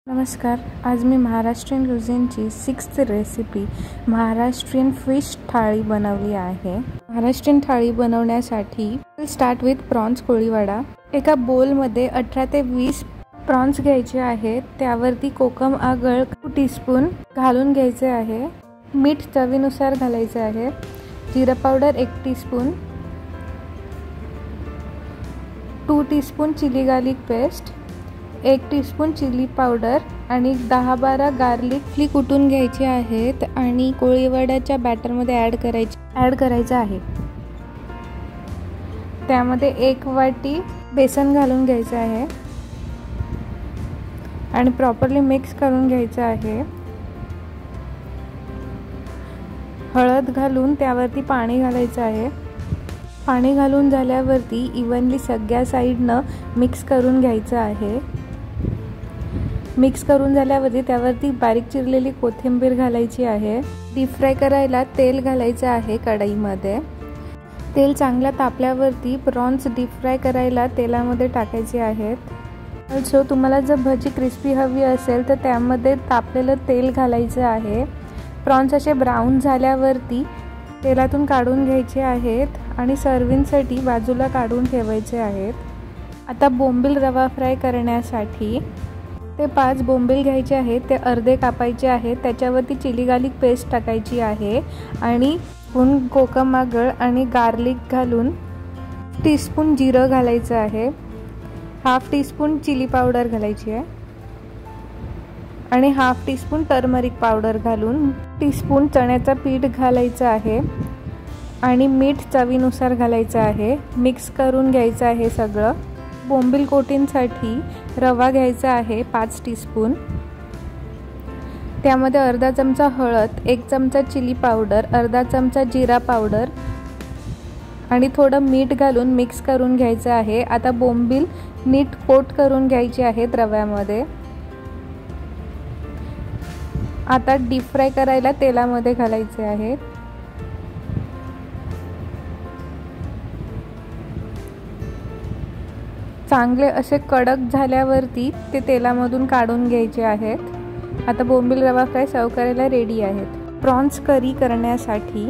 नमस्कार. आज मी महाराष्ट्रीयन क्युझिनची 6th recipe Maharashtrian fish thali बनवली आहे. महाराष्ट्रीयन थाळी बनवण्यासाठी स्टार्ट विथ प्रॉन्स कोळीवाडा. एका बोलमध्ये 18 ते 20 प्रॉन्स घ्यायचे आहेत. त्यावरती कोकम आगळ 2 टीस्पून घालून घ्यायचे आहे. मीठ चवीनुसार घालायचे आहे. जिरा powder 1 teaspoon, 2 teaspoon chilli garlic paste, 1 teaspoon chilli powder आणि 10-12 गार्लिक फ्ली कुटून घ्यायचे आहेत आणि कोळीवाड्याच्या बॅटरमध्ये ॲड करायचं आहे. त्यामध्ये 1 वाटी बेसन घालून घ्यायचं आहे आणि प्रॉपरली मिक्स करून घ्यायचं आहे. हळद घालून त्यावरती पाणी घालायचं आहे. पाणी घालून झाल्यावरती इव्हनली सगळ्या साईडनं मिक्स करून घ्यायचं आहे. मिक्स करून झाल्यावरती त्यावरती बारीक चिरलेली कोथिंबीर घालायची आहे. डीप फ्राय करायला तेल घालायचं आहे कढईमध्ये. तेल चांगलं तापल्यावरती प्रॉन्स डीप फ्राय करायला तेलामध्ये टाकायचे आहेत. ऑल्सो तुम्हाला जर भजी क्रिस्पी हवी असेल तर त्यामध्ये तापलेलं तेल घालायचं आहे. प्रॉन्स असे ब्राऊन झाल्यावरती तेलातून काढून घ्यायचे आहेत आणि सर्विंगसाठी बाजूला काढून ठेवायचे आहेत. आता बोंबील रवा फ्राय करण्यासाठी ते 5 बोंबील घ्यायचे आहेत. ते अर्धे कापायचे आहेत. त्याच्यावरती चिली गार्लिक पेस्ट टाकायची आहे आणि स्पून कोकम आगळ आणि गार्लिक घालून टीस्पून जिरं घालायचं आहे. 1/2 टीस्पून चिली पावडर घालायची आहे आणि 1/2 टीस्पून टर्मरिक पावडर घालून टीस्पून चण्याचं पीठ घालायचं आहे आणि मीठ चवीनुसार घालायचं आहे. मिक्स करून घ्यायचं आहे सगळं. बोंबील कोटिंगसाठी रवा घ्यायचा आहे 5 टीस्पून. त्यामध्ये अर्धा चमचा हळद, 1 चमचा चिली पावडर, अर्धा चमचा जिरा पावडर आणि थोडं मीठ घालून मिक्स करून घ्यायचं आहे. आता बोंबील नीट कोट करून घ्यायचे आहेत रव्यामध्ये. आता डीप फ्राय करायला तेलामध्ये घालायचे आहे. चांगले असे कडक झाल्यावरती ते तेलामधून काढून घ्यायचे आहेत. आता बोंबील रवा फ्राय सर्व करायला रेडी आहेत. प्रॉन्स करी करण्यासाठी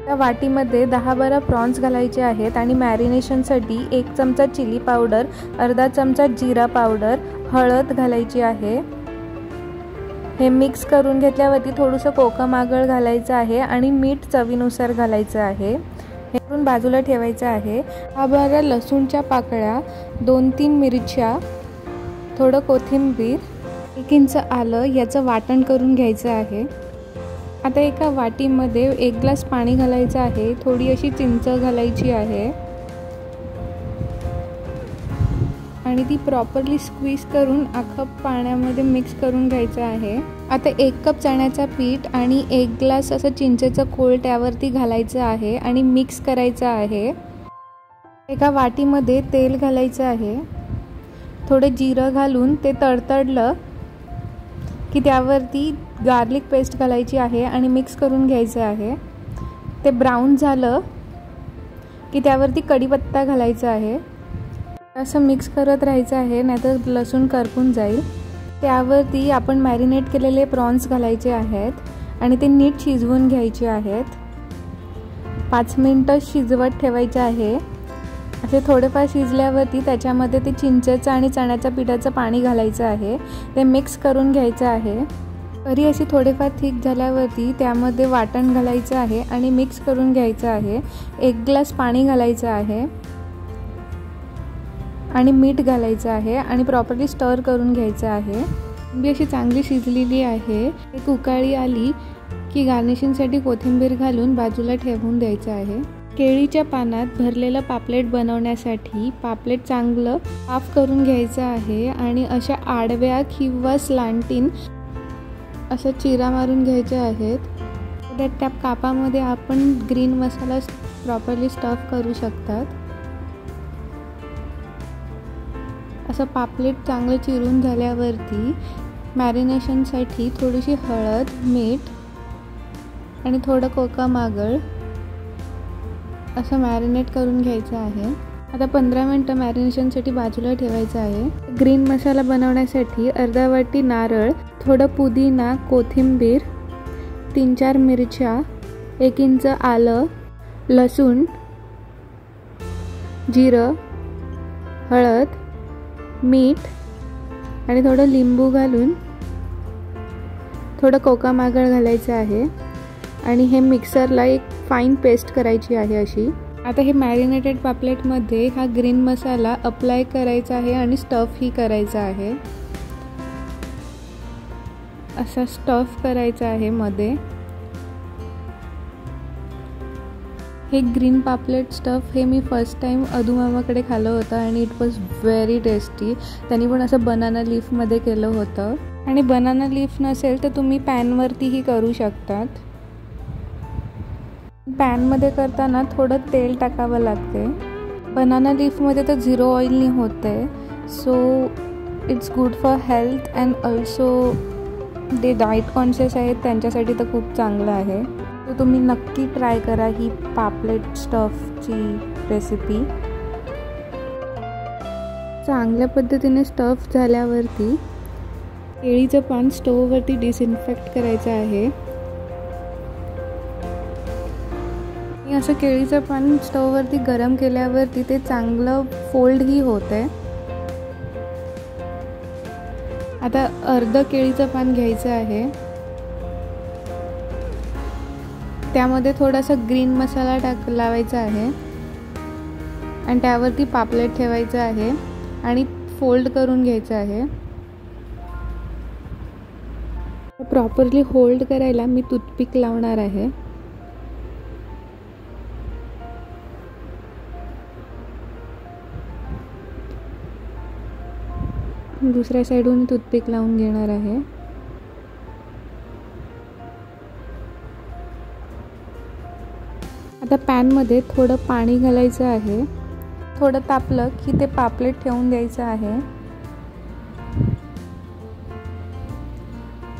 त्या वाटीमध्ये 10-12 प्रॉन्स घालायचे आहेत आणि मॅरिनेशनसाठी 1 चमचा चिली पावडर, अर्धा चमचा जिरा पावडर, हळद घालायची आहे. हे मिक्स करून घेतल्यावरती थोडंसं कोकम आगळ घालायचं आहे आणि मीठ चवीनुसार घालायचं आहे. हे करून बाजूला ठेवायचं आहे. 10-12 लसूणच्या पाकळ्या, 2-3 मिरच्या, थोडं कोथिंबीर, 1 इंच आलं याचं वाटण करून घ्यायचं आहे. आता एका वाटीमध्ये 1 ग्लास पाणी घालायचं आहे. थोडी अशी चिंच घालायची आहे आणि ती प्रॉपरली स्क्वीज करून अख्खं पाण्यामध्ये मिक्स करून घ्यायचं आहे. आता 1 कप चण्याचं पीठ आणि 1 ग्लास असं चिंचेचं कोळ त्यावरती घालायचं आहे आणि मिक्स करायचं आहे. एका वाटीमध्ये तेल घालायचं आहे. थोडं जिरं घालून ते तडतडलं की त्यावरती गार्लिक पेस्ट घालायची आहे आणि मिक्स करून घ्यायचं आहे. ते ब्राऊन झालं की त्यावरती कढीपत्ता घालायचा आहे. असं मिक्स करत राहायचं आहे, नाहीतर लसूण करपून जाईल. त्यावरती आपण मॅरिनेट केलेले प्रॉन्स घालायचे आहेत आणि ते नीट शिजवून घ्यायचे आहेत. 5 मिनटं शिजवत ठेवायचे आहे. असे थोडेफार शिजल्यावरती त्याच्यामध्ये ते चिंचेचं आणि चण्याच्या पिठाचं पाणी घालायचं आहे. ते मिक्स करून घ्यायचं आहे. करी अशी थोडेफार थिक झाल्यावरती त्यामध्ये वाटण घालायचं आहे आणि मिक्स करून घ्यायचं आहे. 1 ग्लास पाणी घालायचं आहे आणि मीठ घालायचं आहे आणि प्रॉपरली स्टर करून घ्यायचं आहे. मी अशी चांगली शिजलेली आहे. एक उकाळी आली की गार्निशिंगसाठी कोथिंबीर घालून बाजूला ठेवून द्यायचं आहे. केळीच्या पानात भरलेलं पापलेट बनवण्यासाठी पापलेट चांगलं साफ करून घ्यायचं आहे आणि अशा आडव्या किंवा स्लांटिन असं चिरा मारून घ्यायचे आहेत. त्या कापामध्ये आपण ग्रीन मसाला प्रॉपरली स्टफ करू शकतात. असं पापलेट चांगलं चिरून झाल्यावरती मॅरिनेशनसाठी थोडीशी हळद, मीठ आणि थोडं कोकम आगळ असं मॅरिनेट करून घ्यायचं आहे. आता 15 मिनटं मॅरिनेशनसाठी बाजूला ठेवायचं आहे. ग्रीन मसाला बनवण्यासाठी अर्धा वाटी नारळ, थोडं पुदिना, कोथिंबीर, 3-4 मिरच्या, 1 इंच आलं, लसूण, जिरं, हळद, मीठ आणि थोडं लिंबू घालून थोडं कोकम आगळ घालायचं आहे आणि हे मिक्सरला एक फाईन पेस्ट करायची आहे अशी. आता हे मॅरिनेटेड पापलेटमध्ये हा ग्रीन मसाला अप्लाय करायचा आहे आणि स्टफही करायचा आहे. असा स्टफ करायचा आहे मध्ये. हे ग्रीन पापलेट स्टफ हे मी फर्स्ट टाइम अदुमामाकडे खाल्लं होतं आणि इट वॉज व्हेरी टेस्टी. त्यांनी पण असं बनाना लीफमध्ये केलं होतं आणि बनाना लीफ नसेल तर तुम्ही पॅनवरतीही करू शकतात. पॅनमध्ये करताना थोडं तेल टाकावं लागते. बनाना लीफमध्ये तर 0 ऑइलनी होते, so it's good for health and also जे डाएट कॉन्शियस आहेत त्यांच्यासाठी तर खूप चांगलं आहे. तर तुम्ही नक्की ट्राय करा ही पापलेट स्टफची रेसिपी. चांगल्या पद्धतीने स्टफ झाल्यावरती केळीचं पान स्टोववरती डिसइन्फेक्ट करायचं आहे. असं केळीचं पान स्टोववरती गरम केल्यावरती ते चांगलं फोल्डही होते. आता अर्ध केळीचं पान घ्यायचं आहे. त्यामध्ये थोडासा ग्रीन मसाला लावायचा आहे आणि त्यावरती पापलेट ठेवायचं आहे आणि फोल्ड करून घ्यायचं आहे. प्रॉपरली होल्ड करायला मी टूथपिक लावणार आहे. दुसऱ्या साईडहून टूथपिक लावून घेणार आहे. आता पॅनमध्ये थोडं पाणी घालायचं आहे. थोडं तापलं की ते पापलेट ठेवून द्यायचं आहे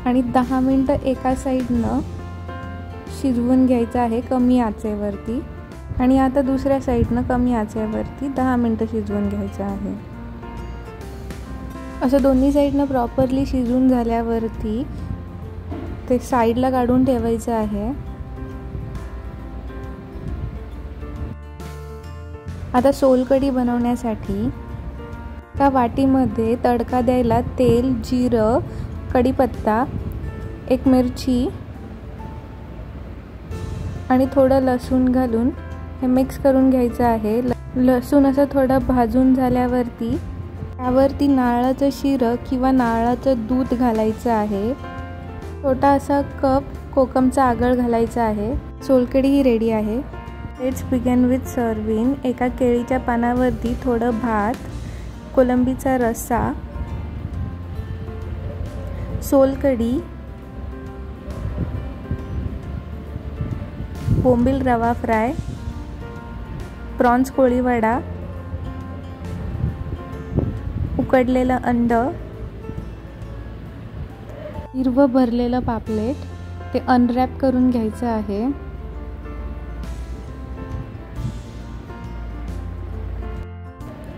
आणि 10 मिनटं एका साईडनं शिजवून घ्यायचं आहे कमी आचेवरती. आणि आता दुसऱ्या साईडनं कमी आचेवरती 10 मिनटं शिजवून घ्यायचं आहे. असं दोन्ही साईडनं प्रॉपरली शिजून झाल्यावरती ते साईडला काढून ठेवायचं आहे. आता सोलकढी बनवण्यासाठी एका वाटीमध्ये तडका द्यायला तेल, जिरं, कढीपत्ता, 1 मिरची आणि थोडं लसूण घालून हे मिक्स करून घ्यायचं आहे. लसूण असं थोडं भाजून झाल्यावरती त्यावरती नारळाचं शिरं किंवा नारळाचं दूध घालायचं आहे. छोटा असा कप कोकमचा आगळ घालायचा आहे. सोलकढी ही रेडी आहे. Let's begin with serving. एका केळीच्या पानावरती थोडं भात, कोलंबीचा रस्सा, सोलकढी, बोंबील रवा फ्राय, प्रॉन्स कोळीवडा, उकडलेलं अंड, हिरवं भरलेलं पापलेट ते अनरॅप करून घ्यायचं आहे.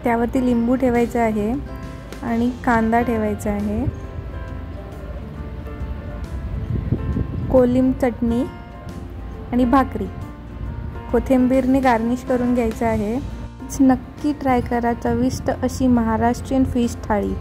त्यावरती लिंबू ठेवायचं आहे आणि कांदा ठेवायचा आहे. कोलिम चटणी आणि भाकरी कोथिंबीरने गार्निश करून घ्यायचं आहे. नक्की ट्राय करा चविष्ट अशी महाराष्ट्रीयन फिश थाळी.